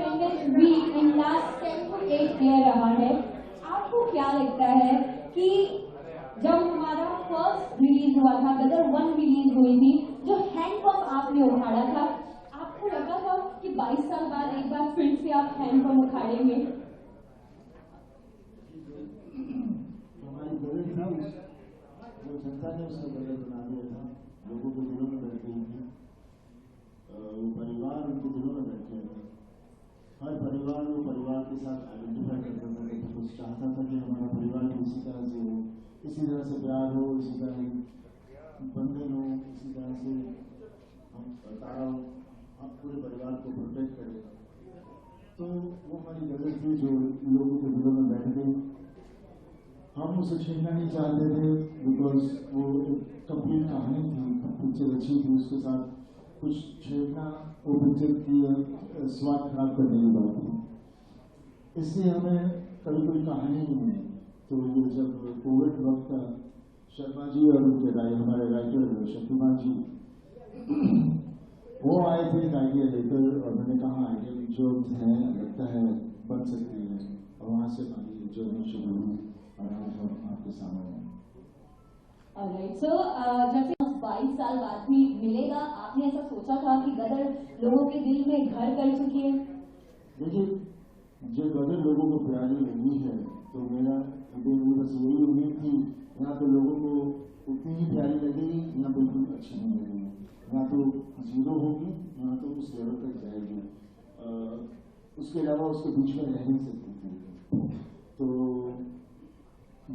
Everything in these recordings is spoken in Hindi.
Independence week in last 10 to 8 year रहा है, आपको क्या लगता है कि जब हमारा फर्स्ट रिलीज हुआ था, गदर 1 रिलीज हुई थी, जो हैंडपंप आपने उखाड़ा था, आपको लगा था कि 22 साल बाद एक बार फिर से आप हैंडपंप उखाड़ेंगे? हमारी गलत था, जो जनता ने उसका गलत बना दिया था, लोगों के दिलों में बैठ गई थी, वो परिवार उनके दिलों में बैठ गया था। हर परिवार वो परिवार के साथ आइडेंटिफाई करता था, कि कुछ चाहता था कि हमारा परिवार भी इसी तरह से हो, इसी तरह से प्यार हो, इसी तरह बंधन हो, इसी तरह से हम तारा हम पूरे परिवार को प्रोटेक्ट करें। तो वो हमारी गलत थी जो लोगों के दिलों में बैठ गई। हम उसे छीनना नहीं चाहते थे, बिकॉज वो एक कंप्लीट कहानी थी, पिक्चर अच्छी थी, उसके साथ कुछ छेड़ना वो पिक्चर की स्वाद खराब करने की बात थी। इसलिए हमें कभी कोई कहानी नहीं है। तो ये जब कोविड वक्त था, शर्मा जी और उनके हमारे राइटर शक्तिमान जी वो आए थे एक आइडिया लेकर, और मैंने कहा आइडिया जो है लगता है बन सकती है, और वहाँ से हमारी जर्नी शुरू हुई और आज हम आपके सामने हैं। Alright, so जैसे 22 साल बाद भी मिलेगा, आपने ऐसा सोचा था कि गदर लोगों के दिल में घर कर चुकी है? देखिए, जो गदर लोगों को प्यारी लगी है, तो मेरी बस यही उम्मीद थी, यहाँ तो लोगों को उतनी ही प्यारी लगेगी, यहाँ बिल्कुल अच्छी नहीं लगेगी, यहाँ तो 0 होगी, यहाँ तो उस लेवल तक जाएगी, उसके अलावा उसके बीच में रह नहीं सकती थी। तो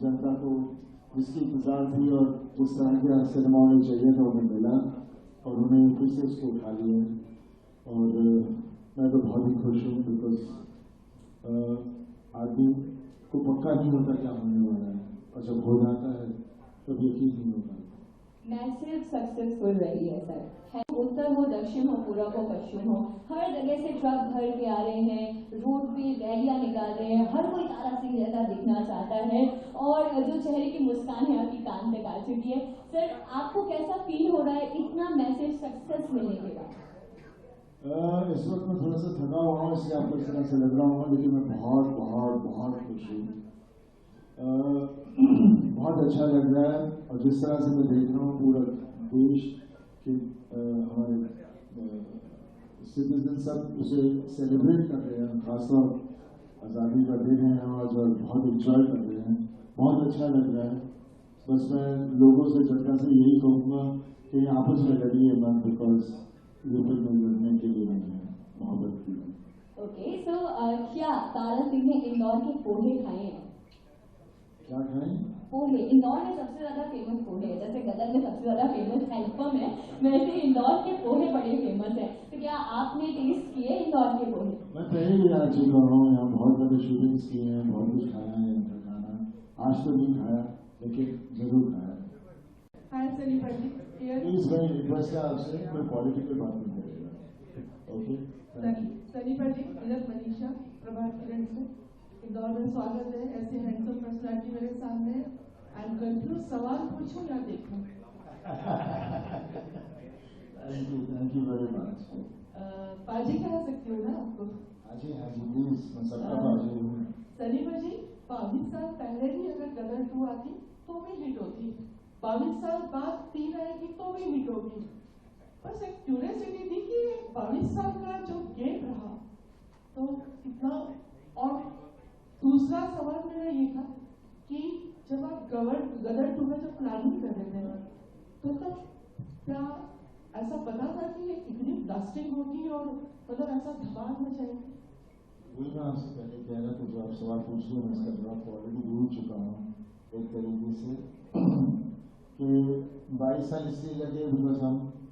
जनता को जिसकी इंतजार थी और जिस तरह का सिनेमा उन्हें चाहिए था उन्हें मिला, और उन्हें फिर से उसको उठा लिया, और मैं तो बहुत ही खुश हूँ, बिकॉज आदमी को पक्का नहीं होता क्या होने वाला है, और जब हो जाता है तब यकीन नहीं होता। मैसिव सक्सेसफुल रही है सर, है उत्तर हो दक्षिण हो पूरब हो पश्चिम हो, हर जगह से ट्रक भर के आ रहे हैं, रोड पे रैलियां निकाल रहे हैं, हर कोई तारा सिंह जैसा दिखना चाहता है, और जो चेहरे की मुस्कान है आपकी कान तक आ चुकी है। सर आपको कैसा फील हो रहा है इतना मैसिव सक्सेस मिलने के बाद? इस वक्त मैं थोड़ा सा थका हुआ हूँ, इसलिए आपको इस तरह से लग रहा हूँ, लेकिन मैं बहुत बहुत बहुत खुश हूँ, बहुत अच्छा लग रहा है। और जिस तरह से मैं देख रहा हूँ पूरा देश के हमारे सिटीजन सब उसे सेलिब्रेट कर रहे हैं, खासतौर आज़ादी का दिन है आज, और बहुत इंजॉय कर रहे हैं, बहुत अच्छा लग रहा है। बस मैं लोगों से, जनता से यही कहूँगा कि आपस में लड़िए मत, बिकॉज ये फिर मैं लड़ने के लिए नहीं है, मोहब्बत की। ओके, सो क्या तारा सिंह ने इंदौर के पोहे खाए हैं? क्या खाएं? पोहे। इंदौर में सबसे ज्यादा फेमस पोहे है, जैसे गदर में सबसे ज्यादा फेमस हैंडपंप है, वैसे इंदौर के पोहे बड़े फेमस है, तो क्या आपने टेस्ट किए इंदौर के पोहे? मैं पहले भी आ चुका हूँ, यहाँ बहुत बड़े शूटिंग्स किए हैं, बहुत कुछ खाया है, इनका खाना आज तो नहीं खाया, लेकिन जरूर खाया। हाय सनीपा जी, प्लीज मैं रिक्वेस्ट है आपसे, मैं पॉलिटिकल बात नहीं करेगा, ओके? सनीपा जी, इधर मनीषा प्रभात किरण से इंदौर में स्वागत है। ऐसे हैंडसम पर्सनालिटी मेरे सामने। आई एम कंफ्यूज, सवाल पूछूं या देखूं? Thank you very much. पाजी कह सकती हूँ ना आपको? हाँ जी प्लीज, मैं सबका पाजी हूँ। सनीपा जी, 22 साल पहले भी अगर गदर 2 आती तो भी हिट होती, 22 साल बाद 3 आएगी तो भी हिट होगी। बस एक क्यूरियोसिटी थी कि 22 साल का जो गेप रहा तो कितना। और दूसरा सवाल मेरा ये था कि जब आप गदर 2 में जब प्लानिंग कर रहे थे तो तब क्या ऐसा पता था कि ये इतनी ब्लास्टिंग होगी और मतलब ऐसा धमाल मचाएगी? वही मैं आपसे पहले कह रहा था, जो आप सवाल पूछ रहे हैं मैं इसका जवाब ऑलरेडी भूल चुका हूँ एक तरीके से, कि 22 साल इसलिए लगे बिकॉज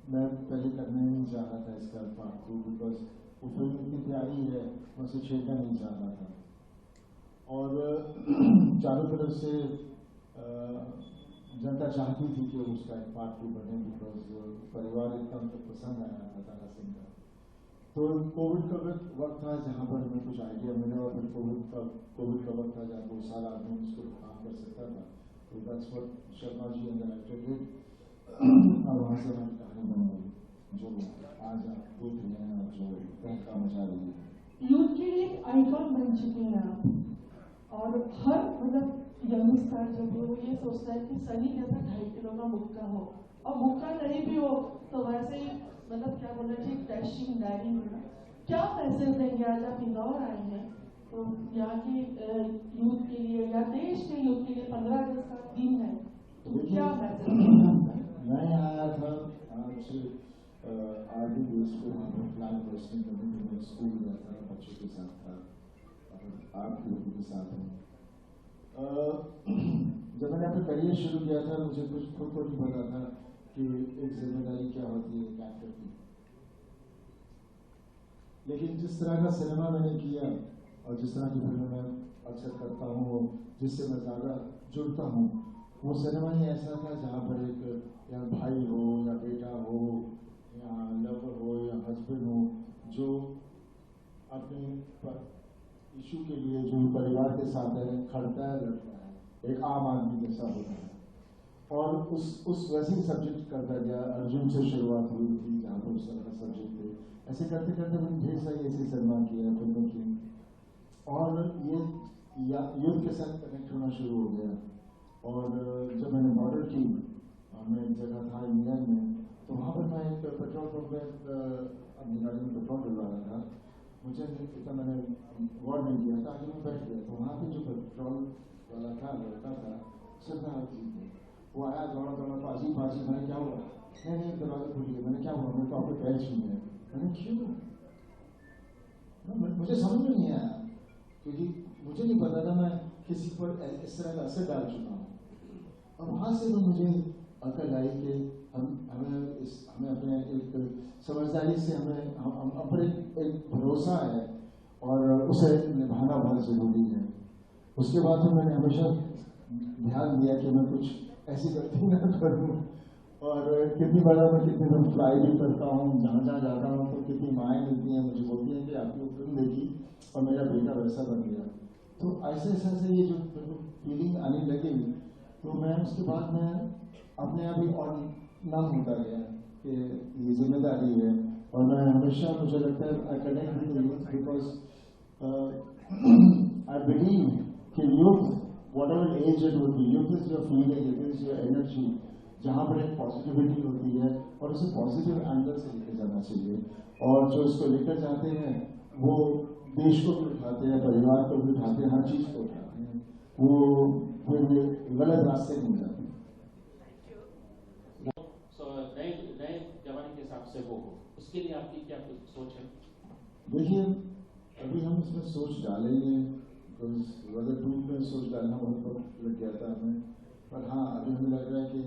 मैं पहले करना ही नहीं चाह रहा था इसका पार्ट 2, बिकॉज वो फिल्म इतनी प्यारी है, मैं उसे छेड़ना नहीं चाह रहा था, और चारों तरफ से जनता चाहती थी कि उसका एक पार्ट 2 बने, बिकॉज परिवार इतना तो पसंद आया था तारा सिंह का। तो कोविड का वक्त था जहाँ पर हमें कुछ आइडिया मिला, और फिर कोविड का वक्त था जहाँ 2 साल आदमी उसको काम कर सकता था, तो that's what Sharma ji and director did, और वहाँ से हमारी कहानी बन गई जो आज आप देख रहे हैं और जो तहलका मचा रही है। यूथ के लिए एक आइकॉन बन चुके हैं आप। और हर मतलब यंगस्टर जो भी वो ये सोचता है कि सनी जैसा 2.5 किलो का मुक्का हो, और मुक्का नहीं भी हो तो वैसे ही मतलब क्या बोलना चाहिए, डैशिंग डैडी होना। क्या मैसेज देंगे आज आप इंदौर आए हैं तो यहाँ के यूथ के लिए या देश के यूथ के लिए 15 अगस्त का दिन है, तो क्या मैसेज देंगे? मैं यहाँ आया था आज आरडी बेस पे, वहाँ पर फ्लैग होस्टिंग करने के लिए स्कूल गया था, बच्चों के साथ था और आपके लोगों के साथ हूँ। जब मैंने अपना करियर शुरू किया था मुझे कुछ खुद को नहीं पता था कि एक जिम्मेदारी क्या होती है एक एक्टर की। लेकिन जिस तरह का सिनेमा मैंने किया और जिस तरह की फिल्में मैं अक्सर करता हूँ, जिससे मैं ज़्यादा जुड़ता हूँ, वो सिनेमा ही ऐसा था जहाँ पर एक या भाई हो या बेटा हो या लवर हो या हस्बैंड हो, जो अपने इशू के लिए जो परिवार के साथ है, खड़ता है, लड़ता है, एक आम आदमी जैसा होता है। और उस वैसे ही सब्जेक्ट करता गया। अर्जुन से शुरुआत हुई थी जहाँ पर उस तरह का सब्जेक्ट थे। ऐसे करते करते मैंने ढेर सारी ऐसी सिनेमा किया, फिल्में की, और ये यूथ के साथ कनेक्ट होना शुरू हो गया। और जब मैंने बॉर्डर की, मैं एक जगह था इंग्लैंड में, तो वहाँ पर मैं एक पेट्रोल पंप में अपनी गाड़ी में पेट्रोल डलवा रहा था। मुझे इतना मैंने गौर नहीं किया था, आगे मैं बैठ गया तो वहाँ पे जो पेट्रोल वाला था, लड़का था, सरदार अजीब थे, वो आया दौड़ा दौड़ा पाजी पाजी, मैंने क्या हुआ, नहीं दरवाजा खुल गया, मैंने क्या हुआ, मेरे को आपके पैर छूने हैं, मैंने क्यों, मुझे समझ में नहीं आया, क्योंकि मुझे नहीं पता था मैं किसी पर इस तरह का असर डाल चुका हूँ। और वहाँ से तो मुझे अकल आई कि हमें अपने एक समझदारी से हम पर एक भरोसा है और उसे निभाना बहुत ज़रूरी है। उसके बाद तो मैंने हमेशा ध्यान दिया कि मैं कुछ ऐसी गलती ना करूँ। और कितनी बार मैं कितनी बार फ्लाई भी करता हूँ, जहाँ जहाँ जाता हूँ तो कितनी माएँ मिलती हैं, मुझे बोलती हैं कि आपकी वो फिल्म देखी और मेरा बेटा वैसा बन गया। तो ऐसे ऐसे ये जो फीलिंग आने लगी, तो मैं उसके बाद मैं अपने आप ही और नम होता गया कि ये जिम्मेदारी है। और मैं हमेशा, मुझे लगता है I connect with youth because I believe कि youth whatever age it would be, youth is your feeling, it is your energy, जहाँ पर एक पॉजिटिविटी होती है और उसे पॉजिटिव एंगल से लेकर जाना चाहिए। और जो इसको लेकर जाते हैं वो देश को भी उठाते हैं, परिवार को भी उठाते हैं, हर चीज़ को उठाते हैं, वो फिर गलत रास्ते नहीं जाते। नए जमाने के हिसाब से वो हो, उसके लिए आपकी क्या कुछ सोच है? देखिए, अभी हम इसमें सोच डालेंगे, वजह टू में सोच डालना बहुत वक्त लग गया था हमें, पर हाँ अभी हमें लग रहा है कि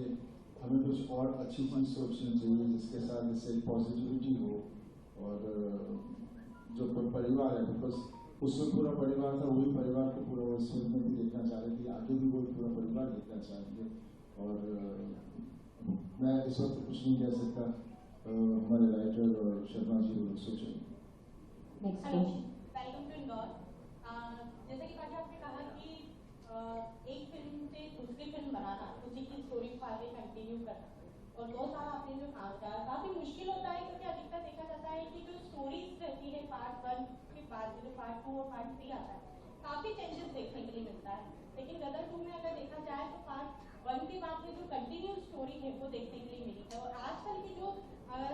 हमें कुछ और अच्छी चीज़ सोचनी चाहिए जिसके साथ इससे पॉजिटिविटी हो। और जो परिवार है, बिकॉज उसमें पूरा परिवार था, वही परिवार को पूरा वो फिल्म में भी देखना चाह रही थी, आगे भी वही पूरा परिवार देखना चाहेंगे। और मैं इस वक्त कुछ नहीं कह सकता, हमारे राइटर और शर्मा जी लोग सोचेंगे। Welcome to Indore. जैसे कि पाठक आपने कहा कि एक फिल्म से दूसरी फिल्म बनाना, उसी की स्टोरी को आगे कंटिन्यू करना, और 2 साल आपने जो काम किया काफी मुश्किल होता है, क्योंकि अधिकतर देखा जाता है कि जो स्टोरीज रहती है पार्ट 1 के बाद जो पार्ट 2 और पार्ट 3 आता है, काफी चेंजेस देखने के लिए मिलता है। लेकिन गदर 2 में अगर देखा जाए तो पार्ट 1 के बाद में जो कंटिन्यू स्टोरी है वो देखने के लिए मिली है। और आजकल की जो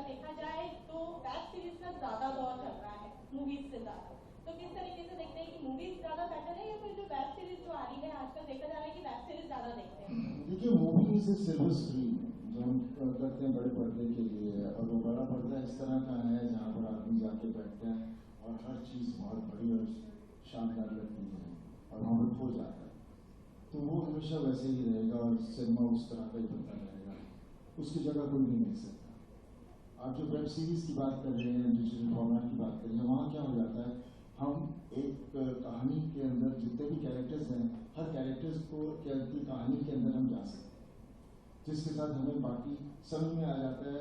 देखा जाए तो वेब सीरीज का ज्यादा दौर चल रहा है मूवीज से ज्यादा, तो किस तरीके से देखते हैं कि मूवीज ज्यादा बेटर है या फिर जो वेब सीरीज जो आ रही है आजकल देखा जा रहा है कि वेब सीरीज ज्यादा देखते हैं? देखिए, movie is a silver screen जो हम करते हैं बड़े पर्दे के लिए, और वो बड़ा पर्दा इस तरह का है जहाँ पर आदमी जाके बैठते हैं और हर चीज़ बहुत बड़ी और शानदार लगती है और वहाँ पर खो जाता है, तो वो हमेशा वैसे ही रहेगा और सिनेमा उस तरह का ही बनता रहेगा, उसकी जगह कोई नहीं ले सकता। आप जो वेब सीरीज़ की बात कर रहे हैं, डिजिटल फॉर्मेट की बात कर रहे हैं, वहाँ क्या हो जाता है, हम एक कहानी के अंदर जितने भी कैरेक्टर्स हैं, हर कैरेक्टर्स को की कहानी के अंदर हम जा सकते हैं, जिसके साथ हमें बाकी समझ में आ जाता है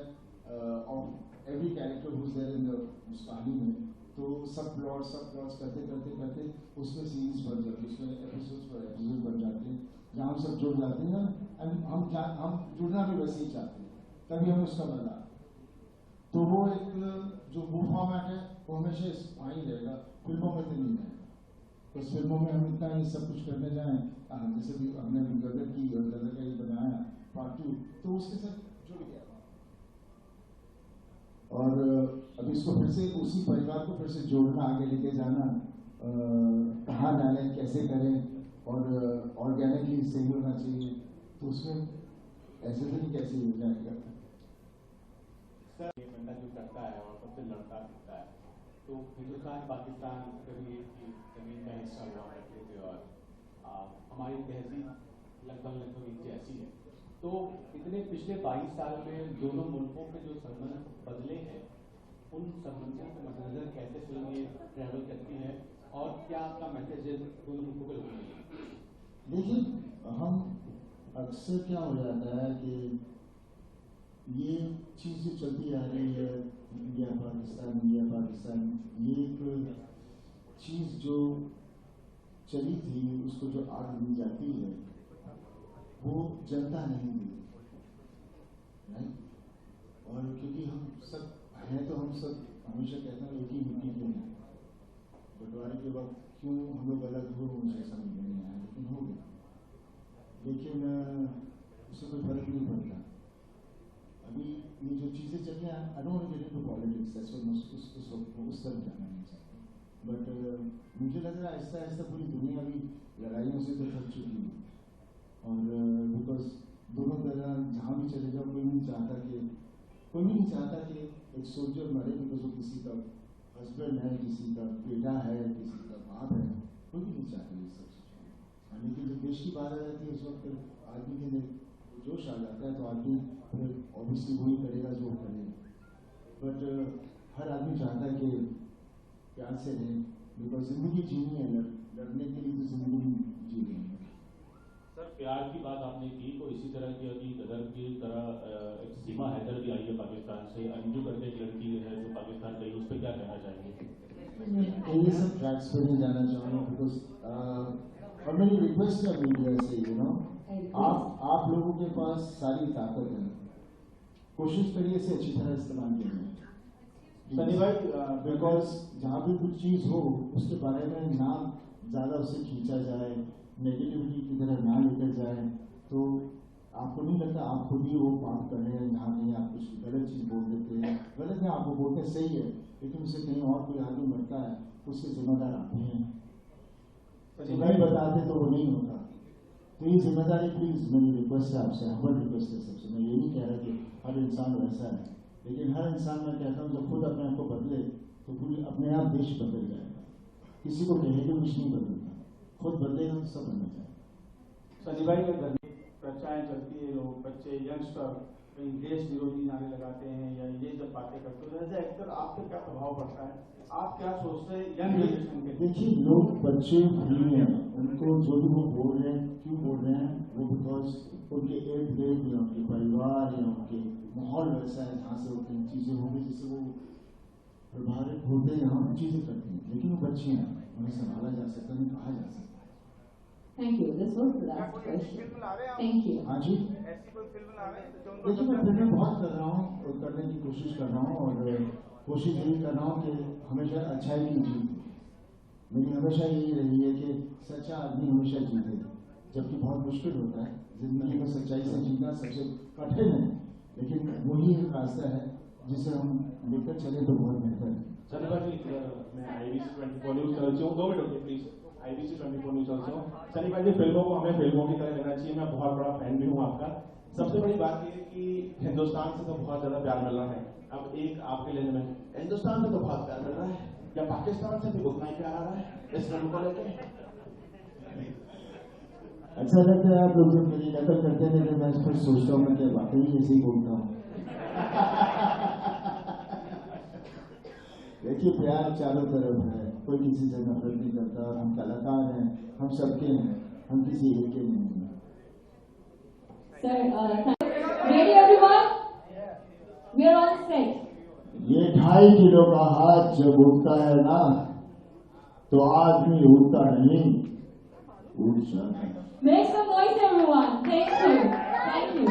और every character who's there in उस कहानी में, तो सब प्लॉट्स करते करते करते उसमें सीरीज बन जाती है, उसमें एपिसोड बन जाते हैं, जहाँ हम सब जुड़ जाते हैं ना, हम जुड़ना भी वैसे ही चाहते हैं, तभी हम उसका मजा। तो वो एक जो वो फॉर्मेट है वो हमेशा वहीं रहेगा, फिल्मों में तो नहीं रहेगा। तो फिल्मों में हम इतना ये सब कुछ करने जाएं, जैसे भी हमने गदर की और गदर का ये बनाया पार्ट 2, तो उसके साथ जुड़ गया और अब इसको फिर से उसी परिवार को फिर से जोड़ना, आगे लेके जाना, कहाँ डालें, कैसे करें और ऑर्गेनिकली सही होना चाहिए, तो उसमें ऐसे तो नहीं कैसे हो जाएगा। सर ये बंदा जो करता है और सबसे लड़ता फिरता है, तो हिंदुस्तान पाकिस्तान कभी जमीन का हिस्सा हुआ करते थे और हमारी तहजीब लगभग एक जैसी है। तो इतने पिछले 22 साल में दोनों मुल्कों के जो संबंध बदले हैं, उन संबंधों के मद्देनजर कैसे फिल्म ये ट्रैवल करती है और क्या आपका मैसेज है दोनों मुल्कों को लोगों के लिए? देखिए, हम अक्सर क्या हो जाता है कि ये चीज़ जो चलती आ रही है इंडिया पाकिस्तान, ये एक चीज़ जो चली थी, उसको जो आग दी जाती है वो जनता नहीं दी, राइट? और क्योंकि हम सब हैं तो हम सब हमेशा कहते हैं एक ही मिट्टी के हैं। बंटवारे के वक्त क्यों हम लोग अलग हुए मुझे समझ में नहीं आया, लेकिन हो गया। लेकिन उससे कोई फर्क नहीं पड़ता। अभी ये जो चीज़ें चल रही हैं, I don't want to get into politics, that's what उस तरफ जाना नहीं चाहता। बट मुझे लग रहा है आहिस्ता आहिस्ता पूरी दुनिया भी लड़ाइयों से तो थक चुकी है और बिकॉज दोनों तरह जहाँ भी चले जाओ कोई नहीं चाहता कि एक सोल्जर मरे बिकॉज वो किसी का हस्बैंड है, किसी का बेटा है, किसी का बाप है, कोई भी नहीं चाहता ये सब चीज़ें। लेकिन जब देश की बात आ जाती है उस वक्त आदमी के अंदर जोश आ जाता है, तो आदमी फिर ऑब्वियसली वही करेगा जो करेगा। बट हर आदमी चाहता है कि प्यार से रहे, बिकॉज जिंदगी जीनी है, लड़ने के लिए तो जिंदगी जी रही है। सर प्यार की बात आपने की, तो इसी तरह की अभी गदर की तरह एक सीमा हैदर भी आई है पाकिस्तान से, अंजू करके एक लड़की है जो पाकिस्तान गई, उस पर क्या कहना चाहेंगे? ये सब ट्रैक्स पर नहीं जाना चाहूँगा बिकॉज और मेरी रिक्वेस्ट है मीडिया से, आप लोगों के पास सारी ताकत है, कोशिश करिए इसे अच्छी तरह इस्तेमाल करिए। बिकॉज जहाँ भी कुछ चीज़ हो उसके बारे में ना ज़्यादा उससे खींचा जाए, नेगेटिविटी की तरह ना लेकर जाए, तो आपको नहीं लगता आप खुद ही वो बात कर रहे हैं जहाँ कहीं आप कुछ गलत चीज़ बोल देते हैं। गलत नहीं, आपको बोलते सही है, लेकिन उससे कहीं और कोई आदमी मरता है, उससे जिम्मेदार आप ही हैं। नहीं बताते तो वो नहीं होता। तो ये जिम्मेदारी प्लीज़ मेरी रिक्वेस्ट है आपसे, हम्बल रिक्वेस्ट है सबसे। मैं ये नहीं कह रहा कि हर इंसान वैसा है, लेकिन हर इंसान मैं कहता हूँ जब खुद अपने आप को बदले तो पूरी अपने आप देश बदल जाएगा। किसी को कहने के कुछ नहीं बदलता, खुद बदलेगा तो सब बनना चाहिए। सनी भाई के घर में चर्चाएं चलती है, लोग बच्चे यंगस्टर देश विरोधी नारे लगाते हैं या ये जब बातें करते हैं, एज एक्टर आप पे क्या प्रभाव पड़ता है, आप क्या सोचते हैं यंग जनरेशन के? देखिए, लोग बच्चे फ्री हैं, उनको जो भी वो बोल रहे हैं, क्यों बोल रहे हैं, वो बिकॉज उनके इर्द गिर्द या उनके परिवार या उनके माहौल वैसा है जहाँ से उनकी चीज़ें होंगी जिससे वो प्रभावित होते हैं, हम चीज़ें करते हैं। लेकिन वो बच्चे हैं, उन्हें संभाला जा सकता है, कहा जा सकता है। Thank you. This was the last question. Thank you. हाँ जी, देखिए मैं फिल्में बहुत कर रहा हूँ और करने की कोशिश कर रहा हूँ और कोशिश यही कर रहा हूँ कि हमेशा अच्छाई की जीत। मेरी हमेशा यही रही है कि सच्चा आदमी हमेशा जीते, जबकि बहुत मुश्किल होता है जिंदगी में सच्चाई से जीतना, सबसे कठिन है, लेकिन वही एक रास्ता है जिसे हम लेकर चले तो बहुत बेहतर है। सनी भाई मैं IBC 24 न्यूज़ चैनल से हूँ, 2 minute okay please. IBC 24 news channel से हूँ। सनी भाई जी, फिल्मों को हमें फिल्मों की तरह लेना चाहिए, मैं बहुत बड़ा फैन भी हूँ आपका। सबसे बड़ी बात ये है कि हिंदुस्तान से तो बहुत ज्यादा प्यार मिल रहा है, अब एक आपके लेने में हिंदुस्तान से तो बहुत प्यार मिल रहा है, या पाकिस्तान से भी उतना ही प्यार आ रहा है इस फिल्म को लेकर? अच्छा लगता है आप लोग जब मेरी नकल करते हैं, लेकिन मैं फिर सोचता हूँ कि वाकई ऐसे ही बोलता हूँ। देखिए, प्यार चारों तरफ है, कोई किसी से नफरत नहीं करता, और हम कलाकार हैं, हम सबके हैं, हम किसी एक के नहीं हैं। Sir, ready everyone? We are on set. ये 2.5 किलो का हाथ जब उठता है ना, तो आदमी उठता नहीं, उठ जाता है। Make some noise everyone. Thank you. Thank you.